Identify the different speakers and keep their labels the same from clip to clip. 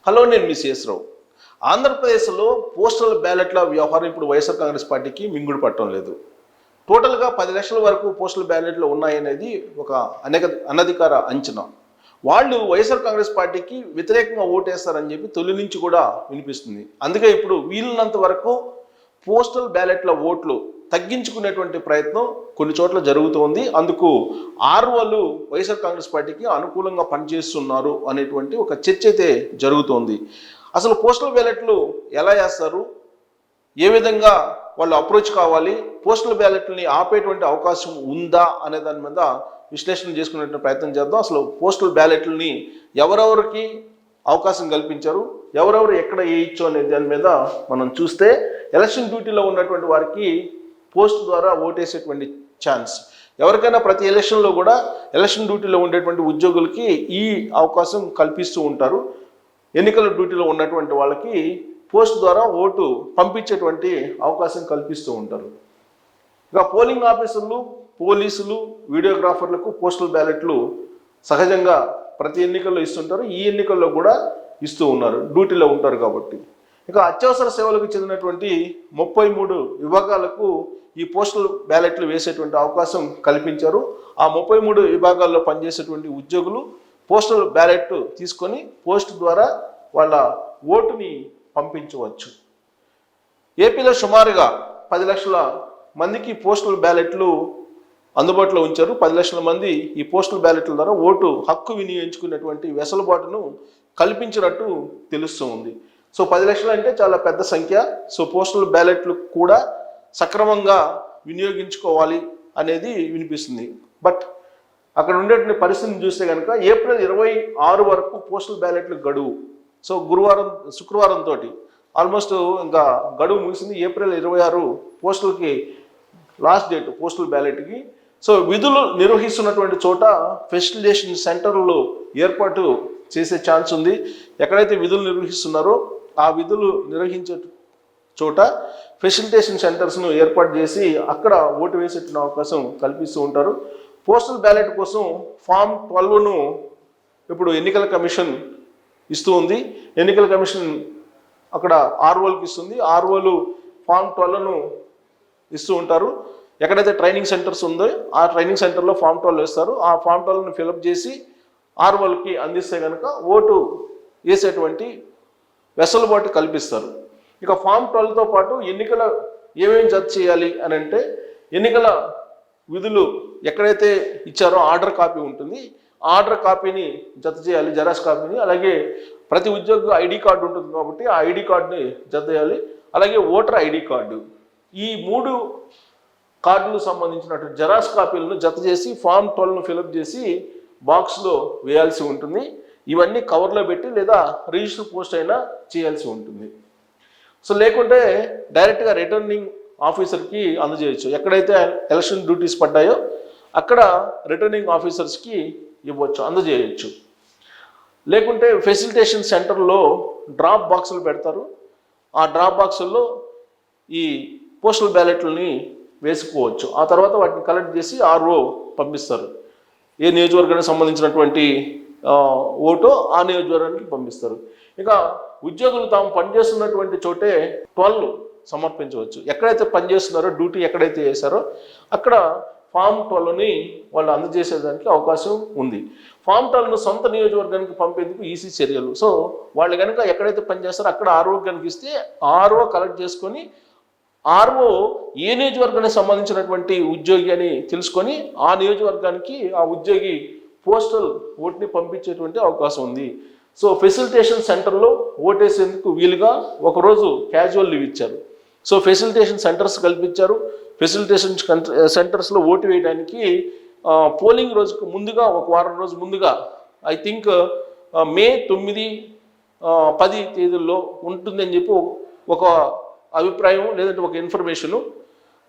Speaker 1: Hello, నేను మీ CS రావు. ఆంధ్రప్రదేశ్లో postal బ్యాలెట్ల వ్యవహారం ఇప్పుడు వైఎస్ఆర్ కాంగ్రెస్ పార్టీకి మింగుడు పట్టడం లేదు. టోటల్గా 10 లక్షల వరకు పోస్టల్ బ్యాలెట్లు ఉన్నాయనేది ఒక అనధికార అంచనా. వాళ్ళు వైఎస్ఆర్ కాంగ్రెస్ పార్టీకి వ్యతిరేకంగా ఓటేస్తారని చెప్పి తొలి నుంచి కూడా వినిపిస్తుంది. అందుకే ఇప్పుడు వీలున్నంత వరకు పోస్టల్ బ్యాలెట్ల ఓట్లు తగ్గించుకునేటువంటి ప్రయత్నం కొన్ని చోట్ల జరుగుతోంది. అందుకు ఆర్ఓలు వైఎస్ఆర్ కాంగ్రెస్ పార్టీకి అనుకూలంగా పనిచేస్తున్నారు అనేటువంటి ఒక చర్చ అయితే జరుగుతోంది. అసలు పోస్టల్ బ్యాలెట్లు ఎలా వేస్తారు, ఏ విధంగా వాళ్ళు అప్రోచ్ కావాలి, పోస్టల్ బ్యాలెట్లని ఆపేటువంటి అవకాశం ఉందా అనే దాని మీద విశ్లేషణ చేసుకునే ప్రయత్నం చేద్దాం. అసలు పోస్టల్ బ్యాలెట్లని ఎవరెవరికి అవకాశం కల్పించారు, ఎవరెవరు ఎక్కడ వేయచ్చు అనే దాని మీద మనం చూస్తే ఎలక్షన్ డ్యూటీలో ఉన్నటువంటి వారికి పోస్ట్ ద్వారా ఓటేసేటువంటి ఛాన్స్, ఎవరికైనా ప్రతి ఎలక్షన్లో కూడా ఎలక్షన్ డ్యూటీలో ఉండేటువంటి ఉద్యోగులకి ఈ అవకాశం కల్పిస్తూ ఉంటారు. ఎన్నికల డ్యూటీలో ఉన్నటువంటి వాళ్ళకి పోస్ట్ ద్వారా ఓటు పంపించేటువంటి అవకాశం కల్పిస్తూ ఉంటారు. ఇక పోలింగ్ ఆఫీసర్లు, పోలీసులు, వీడియోగ్రాఫర్లకు పోస్టల్ బ్యాలెట్లు సహజంగా ప్రతి ఎన్నికల్లో ఇస్తుంటారు. ఈ ఎన్నికల్లో కూడా ఇస్తూ ఉన్నారు, డ్యూటీలో ఉంటారు కాబట్టి. ఇక అత్యవసర సేవలకు చెందినటువంటి 33 విభాగాలకు ఈ పోస్టల్ బ్యాలెట్లు వేసేటువంటి అవకాశం కల్పించారు. ఆ 33 విభాగాల్లో పనిచేసేటువంటి ఉద్యోగులు పోస్టల్ బ్యాలెట్ తీసుకొని పోస్ట్ ద్వారా వాళ్ళ ఓటుని పంపించవచ్చు. ఏపీలో సుమారుగా 10 లక్షల మందికి పోస్టల్ బ్యాలెట్లు అందుబాటులో ఉంచారు. 10 లక్షల మంది ఈ పోస్టల్ బ్యాలెట్ల ద్వారా ఓటు హక్కు వినియోగించుకునేటువంటి వెసులుబాటును కల్పించినట్టు తెలుస్తూ ఉంది. సో 10 లక్షలు అంటే చాలా పెద్ద సంఖ్య. సో పోస్టల్ బ్యాలెట్లు కూడా సక్రమంగా వినియోగించుకోవాలి అనేది వినిపిస్తుంది. బట్ అక్కడ ఉండేటువంటి పరిస్థితిని చూస్తే కనుక ఏప్రిల్ 26 వరకు పోస్టల్ బ్యాలెట్లు గడువు. సో శుక్రవారం తోటి ఆల్మోస్ట్ ఇంకా గడువు ముగిసింది. ఏప్రిల్ 26 పోస్టల్కి లాస్ట్ డేట్ పోస్టల్ బ్యాలెట్కి. సో విధులు నిర్వహిస్తున్నటువంటి చోట ఫెసిలిటేషన్ సెంటర్లు ఏర్పాటు చేసే ఛాన్స్ ఉంది. ఎక్కడైతే విధులు నిర్వహిస్తున్నారో ఆ విధులు నిర్వహించే చోట ఫెసిలిటేషన్ సెంటర్స్ను ఏర్పాటు చేసి అక్కడ ఓటు వేసేటువంటి అవకాశం కల్పిస్తూ ఉంటారు. పోస్టల్ బ్యాలెట్ కోసం ఫామ్ 12ను ఇప్పుడు ఎన్నికల కమిషన్ ఇస్తూ ఉంది. ఎన్నికల కమిషన్ అక్కడ ఆర్ఓలకు ఇస్తుంది. ఆర్ఓలు ఫామ్ 12ను ఇస్తూ ఉంటారు. ఎక్కడైతే ట్రైనింగ్ సెంటర్స్ ఉందో ఆ ట్రైనింగ్ సెంటర్లో ఫామ్ 12 వేస్తారు. ఆ ఫామ్ 12ను ఫిలప్ చేసి ఆర్ఓలకి అందిస్తే కనుక ఓటు వేసేటువంటి వెసులుబాటు కల్పిస్తారు. ఇక ఫామ్ 12తో పాటు ఎన్నికల ఏమేమి జత చేయాలి అని అంటే, ఎన్నికల విధులు ఎక్కడైతే ఇచ్చారో ఆర్డర్ కాపీ ఉంటుంది. ఆర్డర్ కాపీని జత చేయాలి, జెరాక్స్ కాపీని. అలాగే ప్రతి ఉద్యోగి ఐడి కార్డు ఉంటుంది కాబట్టి ఆ ఐడి కార్డుని జత చేయాలి. అలాగే ఓటర్ ఐడి కార్డు. ఈ 3 కార్డులకు సంబంధించినటువంటి జెరాక్స్ కాపీలను జత చేసి ఫామ్ 12ను ఫిలప్ చేసి బాక్స్లో వేయాల్సి ఉంటుంది. ఇవన్నీ కవర్లో పెట్టి లేదా రిజిస్టర్ పోస్ట్ అయినా చేయాల్సి ఉంటుంది. సో లేకుంటే డైరెక్ట్గా రిటర్నింగ్ ఆఫీసర్కి అందజేయచ్చు. ఎక్కడైతే ఎలక్షన్ డ్యూటీస్ పడ్డాయో అక్కడ రిటర్నింగ్ ఆఫీసర్స్కి ఇవ్వచ్చు, అందజేయచ్చు. లేకుంటే ఫెసిలిటేషన్ సెంటర్లో డ్రాప్ బాక్సులు పెడతారు. ఆ డ్రాప్ బాక్సుల్లో ఈ పోస్టల్ బ్యాలెట్లని వేసుకోవచ్చు. ఆ తర్వాత వాటిని కలెక్ట్ చేసి ఆర్ఓ పంపిస్తారు. ఏ నియోజకవర్గానికి సంబంధించినటువంటి ఓటో ఆ నియోజకవర్గానికి పంపిస్తారు. ఇక ఉద్యోగులు తాము పనిచేస్తున్నటువంటి చోటే 12 సమర్పించవచ్చు. ఎక్కడైతే పనిచేస్తున్నారో, డ్యూటీ ఎక్కడైతే చేశారో అక్కడ ఫామ్ 12ని వాళ్ళు అందజేసేదానికి అవకాశం ఉంది. ఫామ్ 12ను సొంత నియోజకవర్గానికి పంపేందుకు ఈసీ చర్యలు. సో వాళ్ళు కనుక ఎక్కడైతే పనిచేస్తారో అక్కడ ఆర్ఓ కనిపిస్తే ఆర్ఓ కలెక్ట్ చేసుకొని ఆర్ఓ ఏ నియోజకవర్గానికి సంబంధించినటువంటి ఉద్యోగి అని తెలుసుకొని ఆ నియోజకవర్గానికి ఆ ఉద్యోగి పోస్టల్ ఓటుని పంపించేటువంటి అవకాశం ఉంది. సో ఫెసిలిటేషన్ సెంటర్లో ఓటేసేందుకు వీలుగా ఒకరోజు క్యాజువల్ లీవ్ ఇచ్చారు. సో ఫెసిలిటేషన్ సెంటర్స్ కల్పించారు. ఫెసిలిటేషన్ సెంటర్స్లో ఓటు వేయడానికి పోలింగ్ రోజుకు ముందుగా ఒక వారం రోజు ముందుగా ఐ థింక్ మే 9, 10 తేదీల్లో ఉంటుందని చెప్పి ఒక అభిప్రాయం, లేదంటే ఒక ఇన్ఫర్మేషను.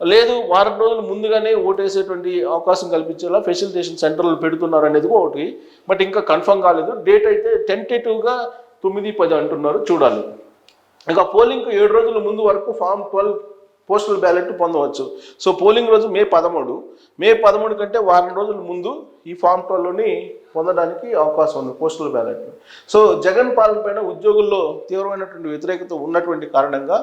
Speaker 1: లేదు వారం రోజులు ముందుగానే ఓటేసేటువంటి అవకాశం కల్పించేలా ఫెసిలిటేషన్ సెంటర్లు పెడుతున్నారు అనేది ఒకటి. బట్ ఇంకా కన్ఫర్మ్ కాలేదు. డేట్ అయితే టెంటేటివ్గా 9, 10 అంటున్నారు, చూడాలి. ఇంకా పోలింగ్కు 7 రోజుల ముందు వరకు ఫామ్ 12 పోస్టల్ బ్యాలెట్ పొందవచ్చు. సో పోలింగ్ రోజు మే 13 కంటే వారం రోజుల ముందు ఈ ఫామ్ 12ని పొందడానికి అవకాశం ఉంది పోస్టల్ బ్యాలెట్. సో జగన్ పాలన పైన ఉద్యోగుల్లో తీవ్రమైనటువంటి వ్యతిరేకత ఉన్నటువంటి కారణంగా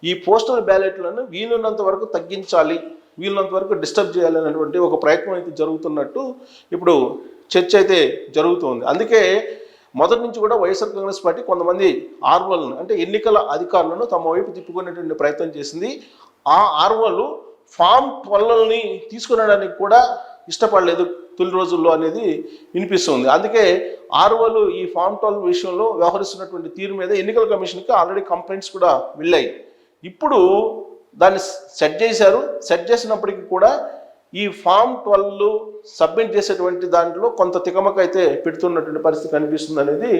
Speaker 1: ఈ పోస్టల్ బ్యాలెట్లను వీలున్నంత వరకు తగ్గించాలి, వీలున్నంత వరకు డిస్టర్బ్ చేయాలి అనేటువంటి ఒక ప్రయత్నం అయితే జరుగుతున్నట్టు ఇప్పుడు చర్చ అయితే జరుగుతుంది. అందుకే మొదటి నుంచి కూడా వైఎస్ఆర్ కాంగ్రెస్ పార్టీ కొంతమంది ఆర్వోలను అంటే ఎన్నికల అధికారులను తమ వైపు తిప్పుకునేటువంటి ప్రయత్నం చేసింది. ఆ ఆర్వోలు ఫామ్ 12ని తీసుకురావడానికి కూడా ఇష్టపడలేదు తొలి రోజుల్లో అనేది వినిపిస్తుంది. అందుకే ఆర్వోలు ఈ ఫామ్ 12 విషయంలో వ్యవహరిస్తున్నటువంటి తీరు మీద ఎన్నికల కమిషన్కి ఆల్రెడీ కంప్లైంట్స్ కూడా వెళ్ళాయి. ఇప్పుడు దాన్ని సెట్ చేశారు. సెట్ చేసినప్పటికీ కూడా ఈ ఫామ్ 12 సబ్మిట్ చేసేటువంటి దాంట్లో కొంత తికమక అయితే పెడుతున్నటువంటి పరిస్థితి కనిపిస్తుంది అనేది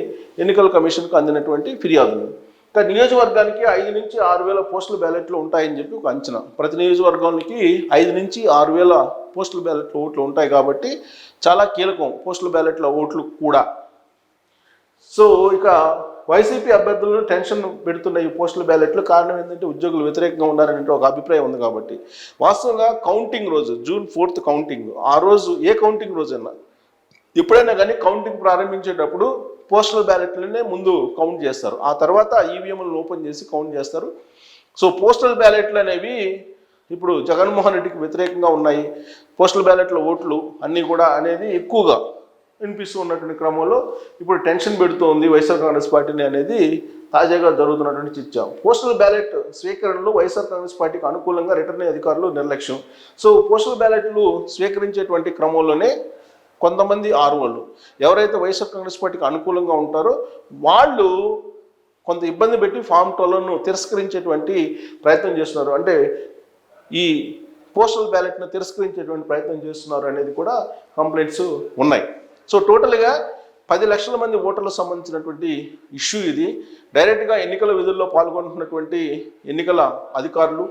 Speaker 1: ఎన్నికల కమిషన్కు అందినటువంటి ఫిర్యాదులు. ఇంకా నియోజకవర్గానికి 5 నుంచి 6 వేల పోస్టల్ బ్యాలెట్లు ఉంటాయని చెప్పి ఒక అంచనా. ప్రతి నియోజకవర్గానికి 5 నుంచి 6 వేల పోస్టల్ బ్యాలెట్ల ఓట్లు ఉంటాయి కాబట్టి చాలా కీలకం పోస్టల్ బ్యాలెట్ల ఓట్లు కూడా. సో ఇక వైసీపీ అభ్యర్థులను టెన్షన్ పెడుతున్న ఈ పోస్టల్ బ్యాలెట్లు కారణం ఏంటంటే ఉద్యోగులు వ్యతిరేకంగా ఉన్నారనే ఒక అభిప్రాయం ఉంది కాబట్టి. వాస్తవంగా కౌంటింగ్ రోజు June 4th కౌంటింగ్, ఆ రోజు ఏ కౌంటింగ్ రోజైనా ఎప్పుడైనా కానీ కౌంటింగ్ ప్రారంభించేటప్పుడు పోస్టల్ బ్యాలెట్లనే ముందు కౌంట్ చేస్తారు, ఆ తర్వాత ఈవీఎంలను ఓపెన్ చేసి కౌంట్ చేస్తారు. సో పోస్టల్ బ్యాలెట్లు అనేవి ఇప్పుడు జగన్మోహన్ రెడ్డికి వ్యతిరేకంగా ఉన్నాయి, పోస్టల్ బ్యాలెట్ల ఓట్లు అన్నీ కూడా అనేది ఎక్కువగా వినిపిస్తూ ఉన్నటువంటి క్రమంలో ఇప్పుడు టెన్షన్ పెడుతోంది వైఎస్ఆర్ కాంగ్రెస్ పార్టీని అనేది తాజాగా జరుగుతున్నటువంటి చర్చ. పోస్టల్ బ్యాలెట్ స్వీకరణలో వైఎస్ఆర్ కాంగ్రెస్ పార్టీకి అనుకూలంగా రిటర్నింగ్ అధికారులు నిర్లక్ష్యం. సో పోస్టల్ బ్యాలెట్లు స్వీకరించేటువంటి క్రమంలోనే కొంతమంది ఆర్వోలు ఎవరైతే వైఎస్ఆర్ కాంగ్రెస్ పార్టీకి అనుకూలంగా ఉంటారో వాళ్ళు కొంత ఇబ్బంది పెట్టి ఫామ్ 12ను తిరస్కరించేటువంటి ప్రయత్నం చేస్తున్నారు. అంటే ఈ పోస్టల్ బ్యాలెట్ను తిరస్కరించేటువంటి ప్రయత్నం చేస్తున్నారు అనేది కూడా కంప్లైంట్స్ ఉన్నాయి. సో టోటల్గా 10 లక్షల మంది ఓటర్లకు సంబంధించినటువంటి ఇష్యూ ఇది. డైరెక్ట్గా ఎన్నికల విధుల్లో పాల్గొంటున్నటువంటి ఎన్నికల అధికారులు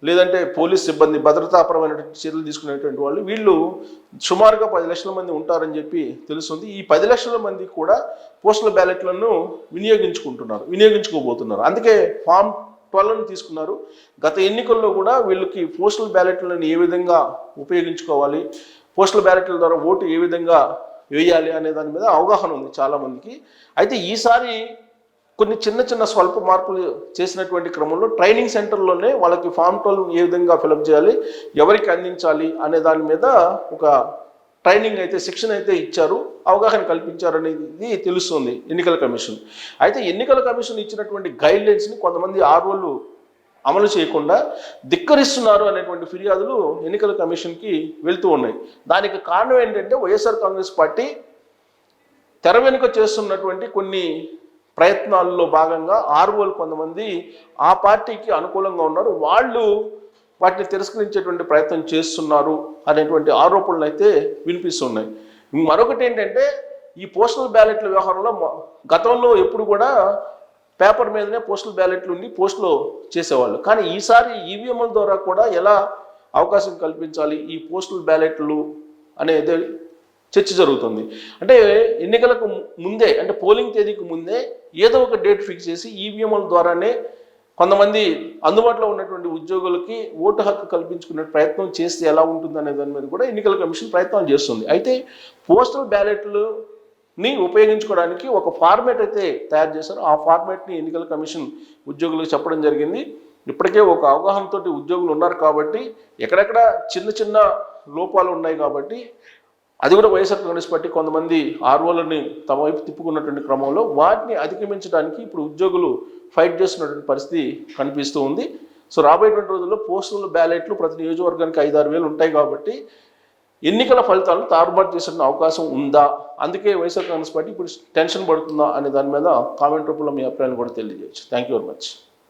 Speaker 1: లేదంటే పోలీస్ సిబ్బంది భద్రతాపరమైనటువంటి చర్యలు తీసుకునేటువంటి వాళ్ళు వీళ్ళు సుమారుగా 10 లక్షల మంది ఉంటారని చెప్పి తెలుస్తుంది. ఈ 10 లక్షల మంది కూడా పోస్టల్ బ్యాలెట్లను వినియోగించుకోబోతున్నారు. అందుకే ఫామ్ 12ను తీసుకున్నారు. గత ఎన్నికల్లో కూడా వీళ్ళకి పోస్టల్ బ్యాలెట్లను ఏ విధంగా ఉపయోగించుకోవాలి, పోస్టల్ బ్యాలెట్ల ద్వారా ఓటు ఏ విధంగా వేయాలి అనే దాని మీద అవగాహన ఉంది చాలామందికి. అయితే ఈసారి కొన్ని చిన్న స్వల్ప మార్పులు చేసినటువంటి క్రమంలో ట్రైనింగ్ సెంటర్లోనే వాళ్ళకి ఫామ్ 12 ఏ విధంగా ఫిలప్ చేయాలి, ఎవరికి అందించాలి అనే దాని మీద ఒక ట్రైనింగ్ అయితే శిక్షణ అయితే ఇచ్చారు, అవగాహన కల్పించారు అనేది తెలుస్తుంది ఎన్నికల కమిషన్. అయితే ఎన్నికల కమిషన్ ఇచ్చినటువంటి గైడ్లైన్స్ని కొంతమంది ఆర్వోలు అమలు చేయకుండా ధిక్కరిస్తున్నారు అనేటువంటి ఫిర్యాదులు ఎన్నికల కమిషన్కి వెళ్తూ ఉన్నాయి. దానికి కారణం ఏంటంటే వైఎస్ఆర్ కాంగ్రెస్ పార్టీ తెర వెనుక చేస్తున్నటువంటి కొన్ని ప్రయత్నాల్లో భాగంగా ఆర్వోలు కొంతమంది ఆ పార్టీకి అనుకూలంగా ఉన్నారు, వాళ్ళు వాటిని తిరస్కరించేటువంటి ప్రయత్నం చేస్తున్నారు అనేటువంటి ఆరోపణలు అయితే వినిపిస్తున్నాయి. మరొకటి ఏంటంటే ఈ పోస్టల్ బ్యాలెట్ల వ్యవహారంలో గతంలో ఎప్పుడు కూడా పేపర్ మీదనే పోస్టల్ బ్యాలెట్లు ఉండి పోస్టులో చేసేవాళ్ళు. కానీ ఈసారి ఈవీఎంల ద్వారా కూడా ఎలా అవకాశం కల్పించాలి ఈ పోస్టల్ బ్యాలెట్లు అనేది చర్చ జరుగుతుంది. అంటే ఎన్నికలకు ముందే అంటే పోలింగ్ తేదీకి ముందే ఏదో ఒక డేట్ ఫిక్స్ చేసి ఈవీఎంల ద్వారానే కొంతమంది అందుబాటులో ఉన్నటువంటి ఉద్యోగులకి ఓటు హక్కు కల్పించుకునే ప్రయత్నం చేస్తే ఎలా ఉంటుంది అనే దాని మీద కూడా ఎన్నికల కమిషన్ ప్రయత్నాలు చేస్తుంది. అయితే పోస్టల్ బ్యాలెట్లని ఉపయోగించుకోవడానికి ఒక ఫార్మేట్ అయితే తయారు చేశారు. ఆ ఫార్మేట్ని ఎన్నికల కమిషన్ ఉద్యోగులకు చెప్పడం జరిగింది. ఇప్పటికే ఒక అవగాహనతో ఉద్యోగులు ఉన్నారు కాబట్టి ఎక్కడెక్కడ చిన్న లోపాలు ఉన్నాయి కాబట్టి అది కూడా వైఎస్ఆర్ కాంగ్రెస్ పార్టీ కొంతమంది ఆర్వోలని తమ వైపు తిప్పుకున్నటువంటి క్రమంలో వాటిని అధిగమించడానికి ఇప్పుడు ఉద్యోగులు ఫైట్ చేస్తున్నటువంటి పరిస్థితి కనిపిస్తూ ఉంది. సో రాబోయేటువంటి రోజుల్లో పోస్టల్ బ్యాలెట్లు ప్రతి నియోజకవర్గానికి 5-6 వేలు ఉంటాయి కాబట్టి ఎన్నికల ఫలితాలను తారుమారు చేసే అవకాశం ఉందా, అందుకే వైఎస్ఆర్ కాంగ్రెస్ పార్టీ ఇప్పుడు టెన్షన్ పడుతుందా అనే దాని మీద కామెంట్ రూపంలో మీ అభిప్రాయాన్ని కూడా తెలియజేయచ్చు. Thank you very much.